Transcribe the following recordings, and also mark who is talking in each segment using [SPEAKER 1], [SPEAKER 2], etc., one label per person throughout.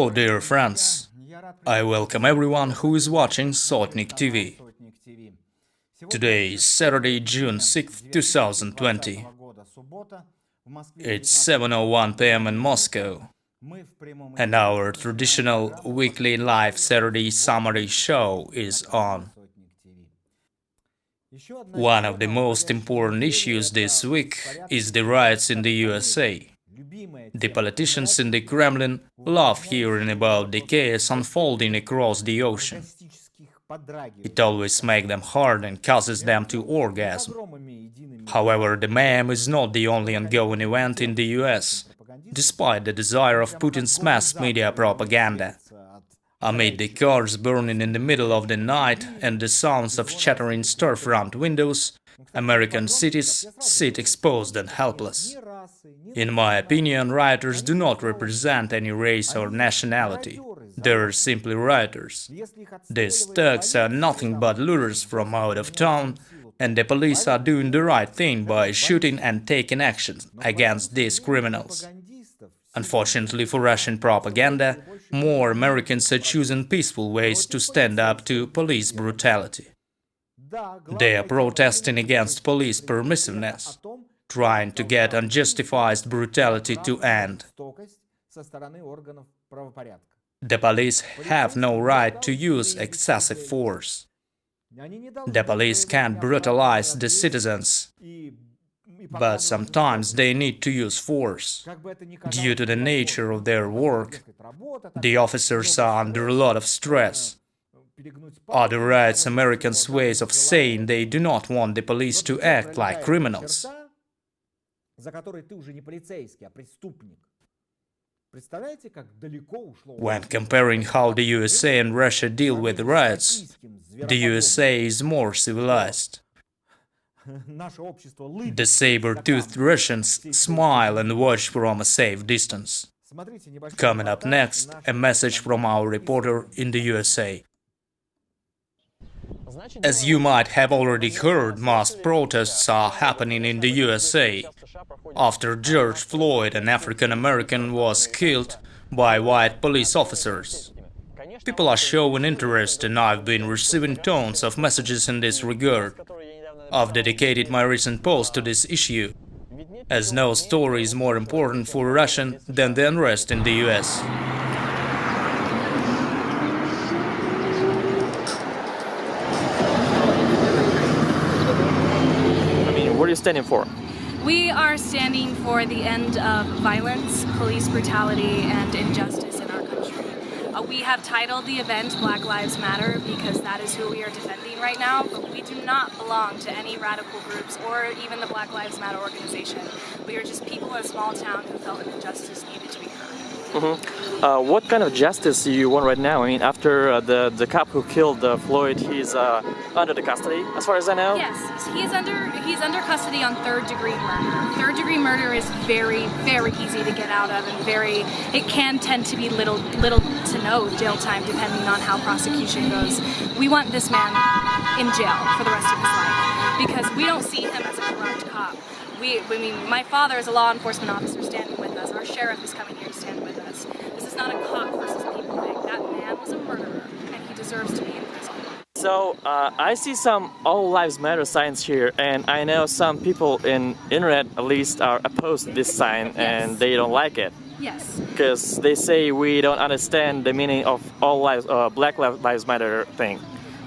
[SPEAKER 1] Hello dear friends, I welcome everyone who is watching Sotnik-TV. Today is Saturday, June 6, 2020. It's 7:01 p.m. in Moscow, and our traditional weekly live Saturday summary show is on. One of the most important issues this week is the riots in the USA. The politicians in the Kremlin love hearing about the chaos unfolding across the ocean. It always makes them hard and causes them to orgasm. However, the mayhem is not the only ongoing event in the US, despite the desire of Putin's mass media propaganda. Amid the cars burning in the middle of the night and the sounds of shattering storefront windows, American cities sit exposed and helpless. In my opinion, rioters do not represent any race or nationality. They are simply rioters. These thugs are nothing but looters from out of town, and the police are doing the right thing by shooting and taking action against these criminals. Unfortunately for Russian propaganda, more Americans are choosing peaceful ways to stand up to police brutality. They are protesting against police permissiveness, trying to get unjustified brutality to end. The police have no right to use excessive force. The police can't brutalize the citizens, but sometimes they need to use force. Due to the nature of their work, the officers are under a lot of stress. Other riots Americans' ways of saying they do not want the police to act like criminals. When comparing how the USA and Russia deal with riots, the USA is more civilized. The saber-toothed Russians smile and watch from a safe distance. Coming up next, a message from our reporter in the USA. As you might have already heard, mass protests are happening in the USA after George Floyd, an African-American, was killed by white police officers. People are showing interest, and I've been receiving tons of messages in this regard. I've dedicated my recent post to this issue, as no story is more important for Russian than the unrest in the US.
[SPEAKER 2] What are you standing for?
[SPEAKER 3] We are standing for the end of violence, police brutality, and injustice in our country. We have titled the event Black Lives Matter because that is who we are defending right now, but we do not belong to any radical groups or even the Black Lives Matter organization. We are just people in a small town who felt an injustice needed to be heard.
[SPEAKER 2] What kind of justice do you want right now? I mean, after the cop who killed Floyd, he's under the custody, as far as I know?
[SPEAKER 3] Yes, he's under custody on third-degree murder. Third-degree murder is very, very easy to get out of, and it can tend to be little to no jail time depending on how prosecution goes. We want this man in jail for the rest of his life because we don't see him as a corrupt cop. My father is a law enforcement officer standing with us. Our sheriff is coming here to stand with us. This is not a cop versus people thing. That man was a murderer, and he deserves to be in prison.
[SPEAKER 2] So, I see some All Lives Matter signs here, and I know some people in internet, at least, are opposed to this sign, and they don't like it.
[SPEAKER 3] Yes.
[SPEAKER 2] Because they say we don't understand the meaning of Black Lives Matter thing.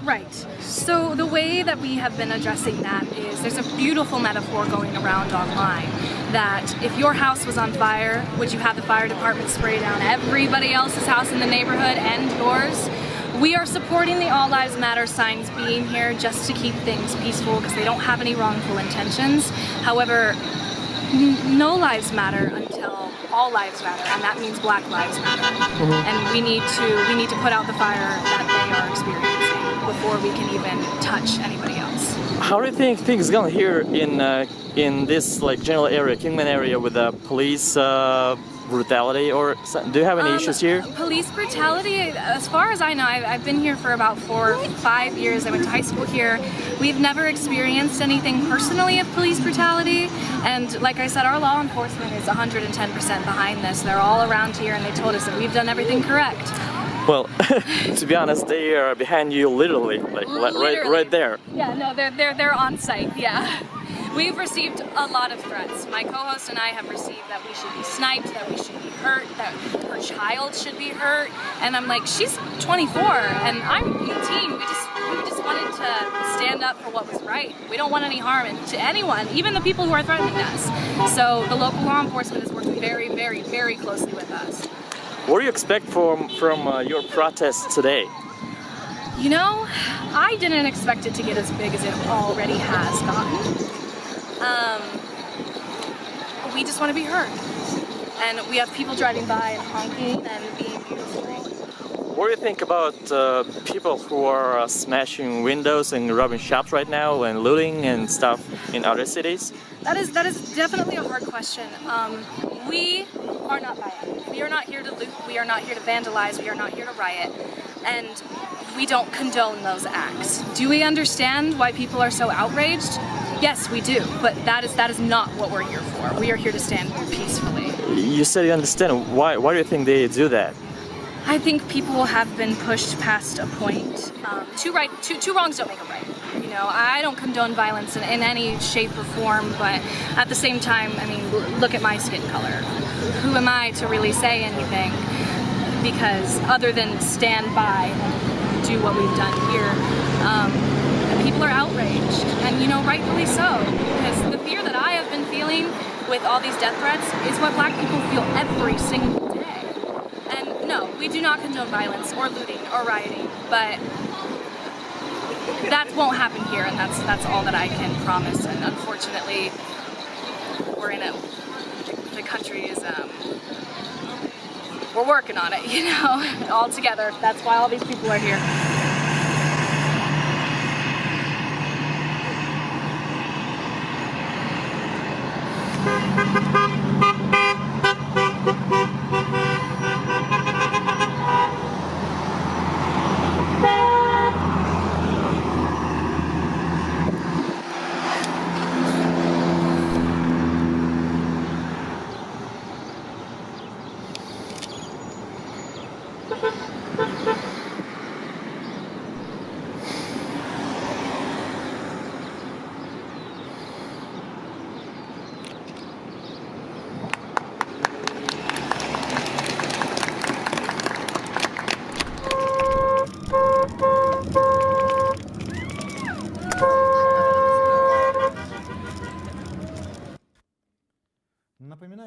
[SPEAKER 3] Right. So the way that we have been addressing that is there's a beautiful metaphor going around online that if your house was on fire, would you have the fire department spray down everybody else's house in the neighborhood and yours? We are supporting the All Lives Matter signs being here just to keep things peaceful because they don't have any wrongful intentions. However, no lives matter until all lives matter, and that means Black Lives Matter. And we need to put out the fire that they are experiencing before we can even touch anybody else.
[SPEAKER 2] How do you think things going here in this general area, Kingman area, with the police brutality, or do you have any issues here?
[SPEAKER 3] Police brutality, as far as I know, I've been here for about 4 or 5 years. I went to high school here. We've never experienced anything personally of police brutality. And like I said, our law enforcement is 110% behind this. They're all around here and they told us that we've done everything correct.
[SPEAKER 2] Well, to be honest, they are behind you literally, like right there.
[SPEAKER 3] Yeah, no, they're on site, yeah. We've received a lot of threats. My co-host and I have received that we should be sniped, that we should be hurt, that her child should be hurt. And I'm like, she's 24 and I'm 18. We just wanted to stand up for what was right. We don't want any harm to anyone, even the people who are threatening us. So the local law enforcement is working very, very, very closely with us.
[SPEAKER 2] What do you expect from your protest today?
[SPEAKER 3] You know, I didn't expect it to get as big as it already has gotten. We just want to be heard. And we have people driving by and honking and being beautiful.
[SPEAKER 2] What do you think about people who are smashing windows and robbing shops right now and looting and stuff in other cities?
[SPEAKER 3] That is definitely a hard question. We are not violent. We are not here to loot. We are not here to vandalize. We are not here to riot. And we don't condone those acts. Do we understand why people are so outraged? Yes, we do. But that is not what we're here for. We are here to stand peacefully.
[SPEAKER 2] You said you understand. Why do you think they do that?
[SPEAKER 3] I think people have been pushed past a point. Two wrongs don't make a right. You know, I don't condone violence in any shape or form, but at the same time, I mean, look at my skin color. Who am I to really say anything? Because other than stand by and do what we've done here, people are outraged, and you know, rightfully so. Because the fear that I have been feeling with all these death threats is what Black people feel every single day. And no, we do not condone violence or looting or rioting, but that won't happen here, and that's all that I can promise. And unfortunately, we're in a the country is we're working on it, you know, all together. That's why all these people are here.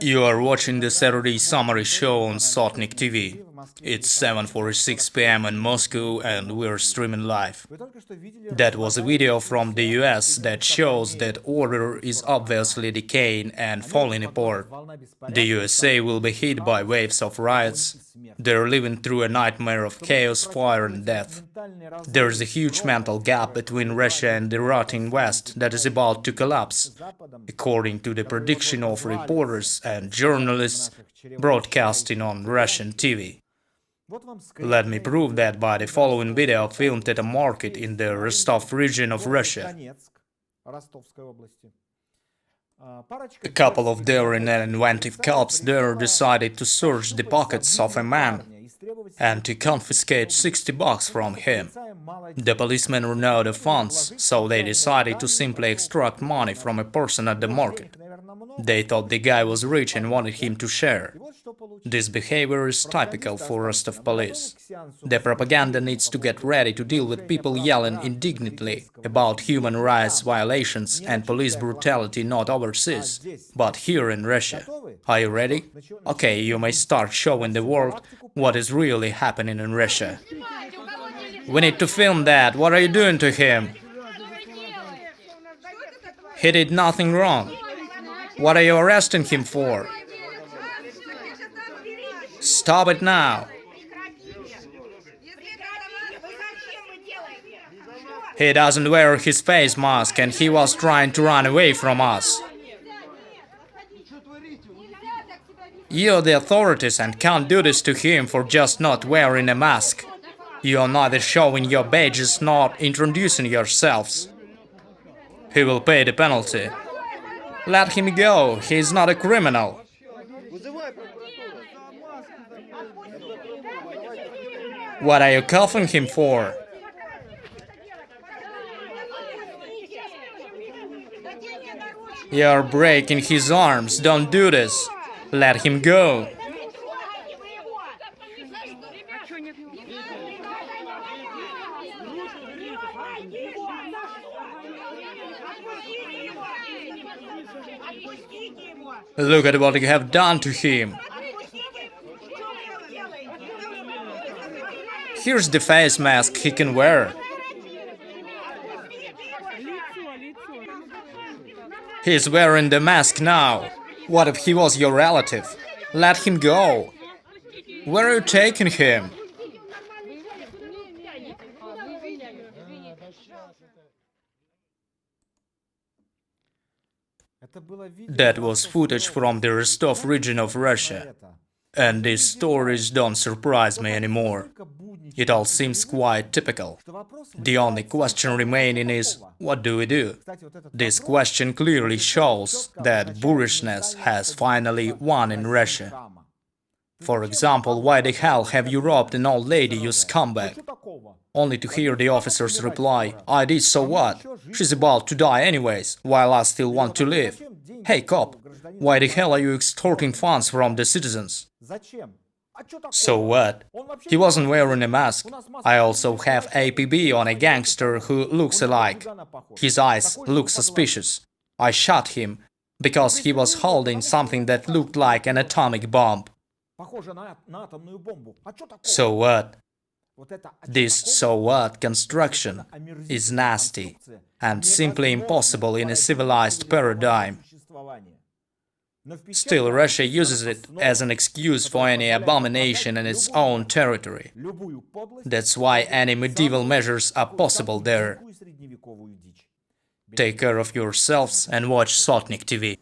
[SPEAKER 1] You are watching the Saturday summary show on Sotnik-TV. It's 7:46 p.m. in Moscow and we're streaming live. That was a video from the US that shows that order is obviously decaying and falling apart. The USA will be hit by waves of riots. They're living through a nightmare of chaos, fire and death. There's a huge mental gap between Russia and the rotting West that is about to collapse, according to the prediction of reporters and journalists broadcasting on Russian TV. Let me prove that by the following video filmed at a market in the Rostov region of Russia. A couple of daring and inventive cops there decided to search the pockets of a man and to confiscate $60 from him. The policemen ran out of funds, so they decided to simply extract money from a person at the market. They thought the guy was rich and wanted him to share. This behavior is typical for Rostov police. The propaganda needs to get ready to deal with people yelling indignantly about human rights violations and police brutality not overseas, but here in Russia. Are you ready? Okay, you may start showing the world what is really happening in Russia. We need to film that. What are you doing to him? He did nothing wrong. What are you arresting him for? Stop it now. He doesn't wear his face mask and he was trying to run away from us. You're the authorities and can't do this to him for just not wearing a mask. You're neither showing your badges nor introducing yourselves. He will pay the penalty. Let him go, he's not a criminal. What are you cuffing him for? You're breaking his arms, don't do this. Let him go. Look at what you have done to him. Here's the face mask he can wear. He's wearing the mask now. What if he was your relative? Let him go. Where are you taking him? That was footage from the Rostov region of Russia. And these stories don't surprise me anymore. It all seems quite typical. The only question remaining is, what do we do? This question clearly shows that boorishness has finally won in Russia. For example, why the hell have you robbed an old lady, you scumbag? Only to hear the officer's reply, I did, so what? She's about to die anyways, while I still want to live. Hey cop, why the hell are you extorting funds from the citizens? So what? He wasn't wearing a mask. I also have APB on a gangster who looks alike. His eyes look suspicious. I shot him because he was holding something that looked like an atomic bomb. So what? This so what construction is nasty and simply impossible in a civilized paradigm. Still, Russia uses it as an excuse for any abomination in its own territory. That's why any medieval measures are possible there. Take care of yourselves and watch Sotnik-TV.